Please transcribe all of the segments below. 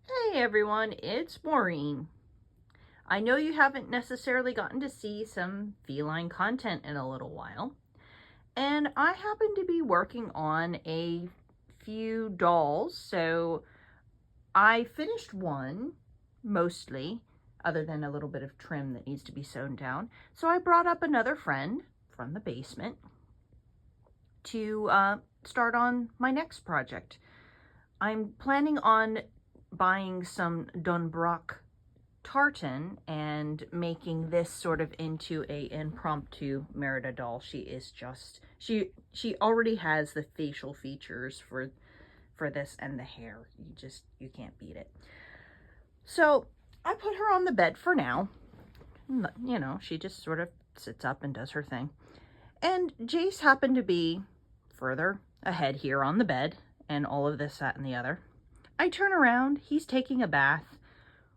Hey everyone, it's Maureen. I know you haven't necessarily gotten to see some feline content in a little while, and I happen to be working on a few dolls, so I finished one, mostly, other than a little bit of trim that needs to be sewn down. So I brought up another friend from the basement to start on my next project. I'm planning on buying some Dunbrock tartan and making this sort of into a impromptu Merida doll. She is just, she already has the facial features for this, and the hair. You can't beat it. So I put her on the bed for now. You know, she just sort of sits up and does her thing. And Jace happened to be further ahead here on the bed, and all of this, that, and the other. I turn around, he's taking a bath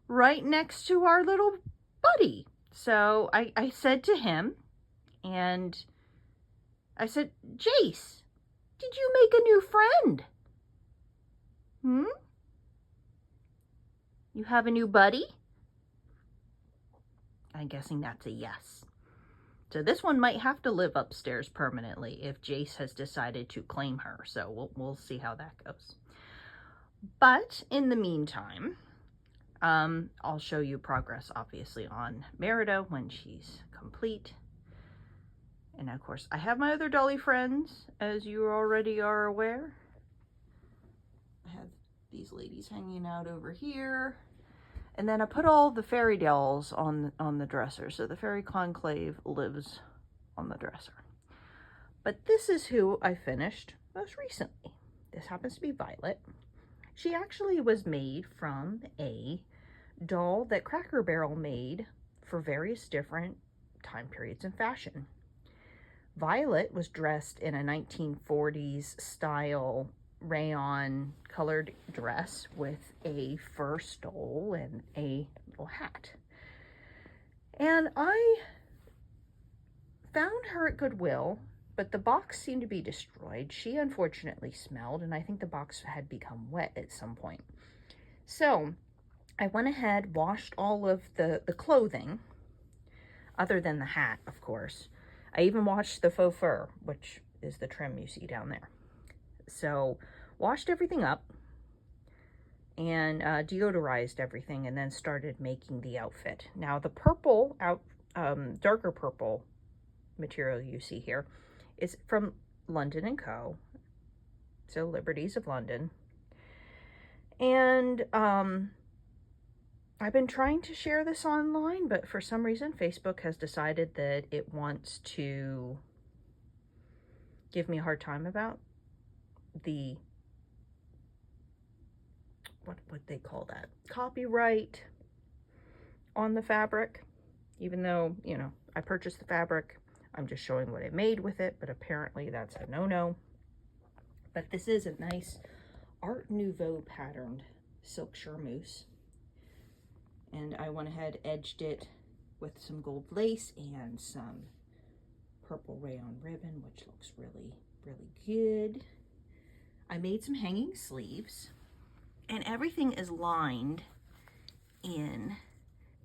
right next to our little buddy. So I said to him, and I said, Jace, did you make a new friend? You have a new buddy? I'm guessing that's a yes. So this one might have to live upstairs permanently if Jace has decided to claim her. So we'll see how that goes. But in the meantime, I'll show you progress, obviously, on Merida when she's complete. And of course, I have my other dolly friends, as you already are aware. I have these ladies hanging out over here. And then I put all the fairy dolls on the dresser. So the fairy conclave lives on the dresser. But this is who I finished most recently. This happens to be Violet. She actually was made from a doll that Cracker Barrel made for various different time periods in fashion. Violet was dressed in a 1940s style rayon colored dress with a fur stole and a little hat. And I found her at Goodwill, but the box seemed to be destroyed. She unfortunately smelled, and I think the box had become wet at some point. So I went ahead, washed all of the clothing, other than the hat, of course. I even washed the faux fur, which is the trim you see down there. So washed everything up and deodorized everything, and then started making the outfit. Now the purple, darker purple material you see here is from London & Co. So Liberties of London. And I've been trying to share this online, but for some reason Facebook has decided that it wants to give me a hard time about the, what they call that, copyright on the fabric. Even though, you know, I purchased the fabric, I'm just showing what I made with it, but apparently that's a no-no. But this is a nice Art Nouveau patterned silk charmeuse. And I went ahead, edged it with some gold lace and some purple rayon ribbon, which looks really, really good. I made some hanging sleeves, and everything is lined in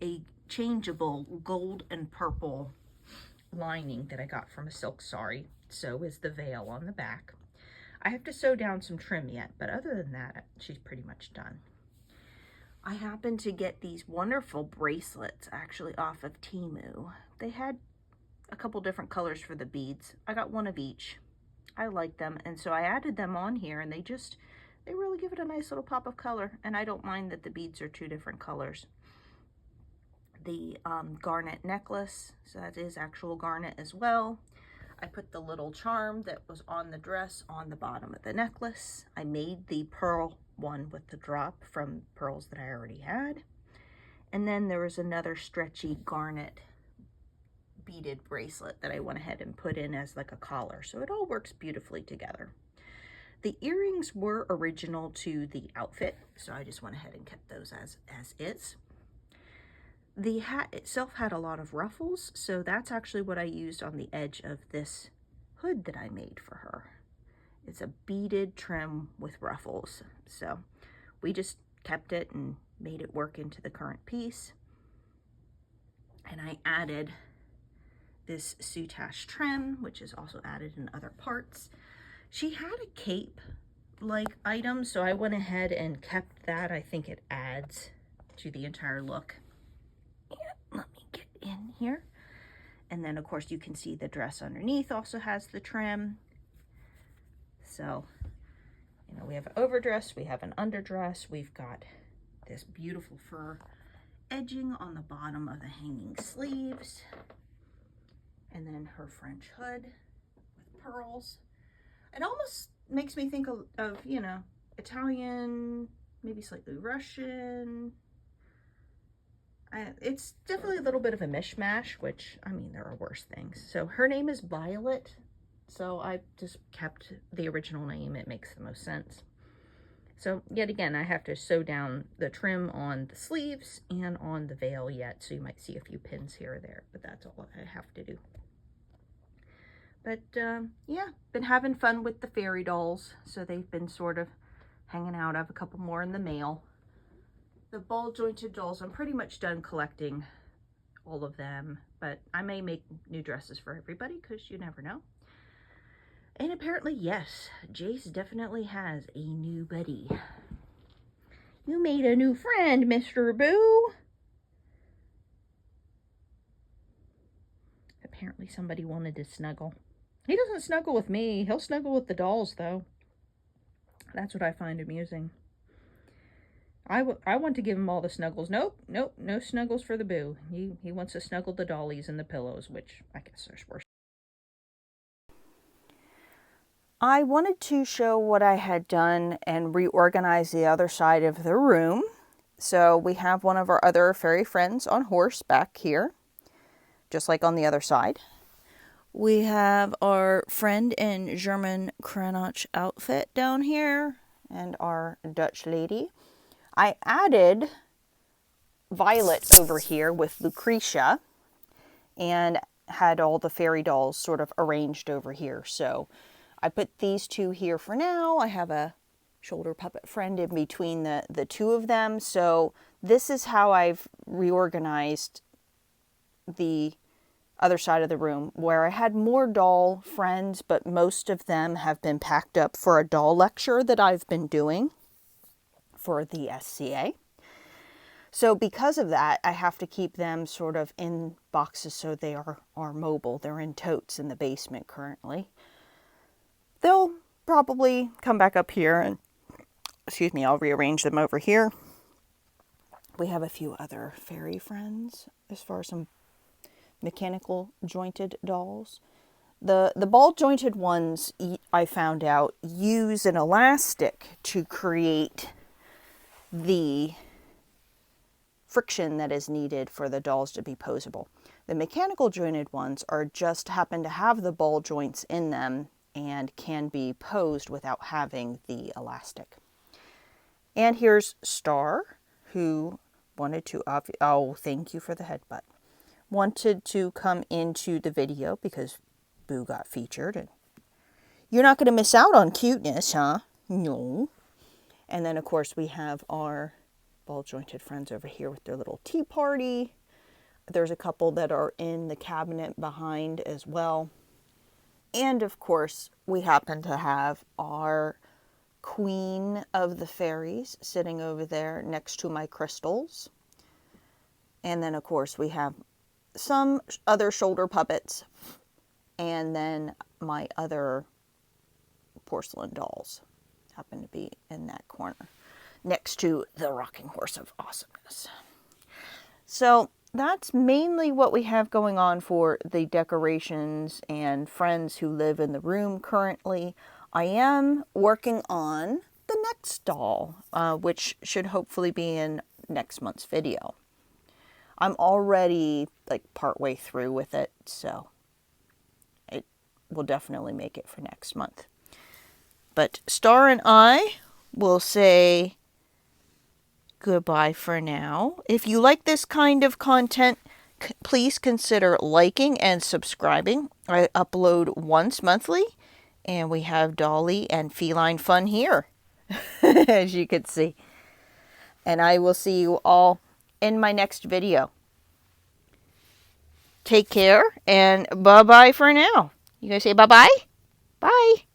a changeable gold and purple lining that I got from a silk sari. So is the veil on the back. I have to sew down some trim yet, but other than that, she's pretty much done. I happened to get these wonderful bracelets actually off of Temu. They had a couple different colors for the beads. I got one of each. I like them, and so I added them on here, and they really give it a nice little pop of color, and I don't mind that the beads are two different colors. The garnet necklace, so that is actual garnet as well. I put the little charm that was on the dress on the bottom of the necklace. I made the pearl one with the drop from pearls that I already had. And then there was another stretchy garnet beaded bracelet that I went ahead and put in as like a collar. So it all works beautifully together. The earrings were original to the outfit, so I just went ahead and kept those as is. The hat itself had a lot of ruffles, so that's actually what I used on the edge of this hood that I made for her. It's a beaded trim with ruffles. So we just kept it and made it work into the current piece. And I added this soutache trim, which is also added in other parts. She had a cape like item, so I went ahead and kept that. I think it adds to the entire look. And let me get in here. And then of course you can see the dress underneath also has the trim. So, you know, we have an overdress, we have an underdress, we've got this beautiful fur edging on the bottom of the hanging sleeves. And then her French hood with pearls. It almost makes me think of, you know, Italian, maybe slightly Russian. It's definitely a little bit of a mishmash, which, I mean, there are worse things. So her name is Violet. So I just kept the original name. It makes the most sense. So yet again, I have to sew down the trim on the sleeves and on the veil yet. So you might see a few pins here or there, but that's all I have to do. But yeah, been having fun with the fairy dolls. So they've been sort of hanging out. I have a couple more in the mail. The ball jointed dolls, I'm pretty much done collecting all of them, but I may make new dresses for everybody because you never know. And apparently, yes, Jace definitely has a new buddy. You made a new friend, Mr. Boo. Apparently somebody wanted to snuggle. He doesn't snuggle with me. He'll snuggle with the dolls, though. That's what I find amusing. I want to give him all the snuggles. Nope, no snuggles for the Boo. He wants to snuggle the dollies and the pillows, which I guess there's worse. I wanted to show what I had done and reorganize the other side of the room. So we have one of our other fairy friends on horseback here, just like on the other side. We have our friend in German Cranach outfit down here and our Dutch lady. I added Violet over here with Lucretia and had all the fairy dolls sort of arranged over here. So I put these two here for now. I have a shoulder puppet friend in between the two of them. So this is how I've reorganized the other side of the room, where I had more doll friends, but most of them have been packed up for a doll lecture that I've been doing for the SCA. So because of that, I have to keep them sort of in boxes so they are mobile. They're in totes in the basement currently. They'll probably come back up here and, excuse me, I'll rearrange them over here. We have a few other fairy friends as far as some mechanical jointed dolls. The ball jointed ones, I found out, use an elastic to create the friction that is needed for the dolls to be posable. The mechanical jointed ones are just happen to have the ball joints in them and can be posed without having the elastic. And here's Star, who wanted to, oh, thank you for the headbutt. Wanted to come into the video because Boo got featured. And you're not going to miss out on cuteness, huh? No. And then, of course, we have our ball-jointed friends over here with their little tea party. There's a couple that are in the cabinet behind as well. And, of course, we happen to have our Queen of the Fairies sitting over there next to my crystals. And then, of course, we have some other shoulder puppets, and then my other porcelain dolls happen to be in that corner next to the rocking horse of awesomeness. So that's mainly what we have going on for the decorations and friends who live in the room currently. I am working on the next doll, which should hopefully be in next month's video. I'm already like partway through with it, so it will definitely make it for next month. But Star and I will say goodbye for now. If you like this kind of content, please consider liking and subscribing. I upload once monthly, and we have dolly and feline fun here, as you can see. And I will see you all in my next video. Take care and bye-bye for now. You guys say bye-bye? Bye.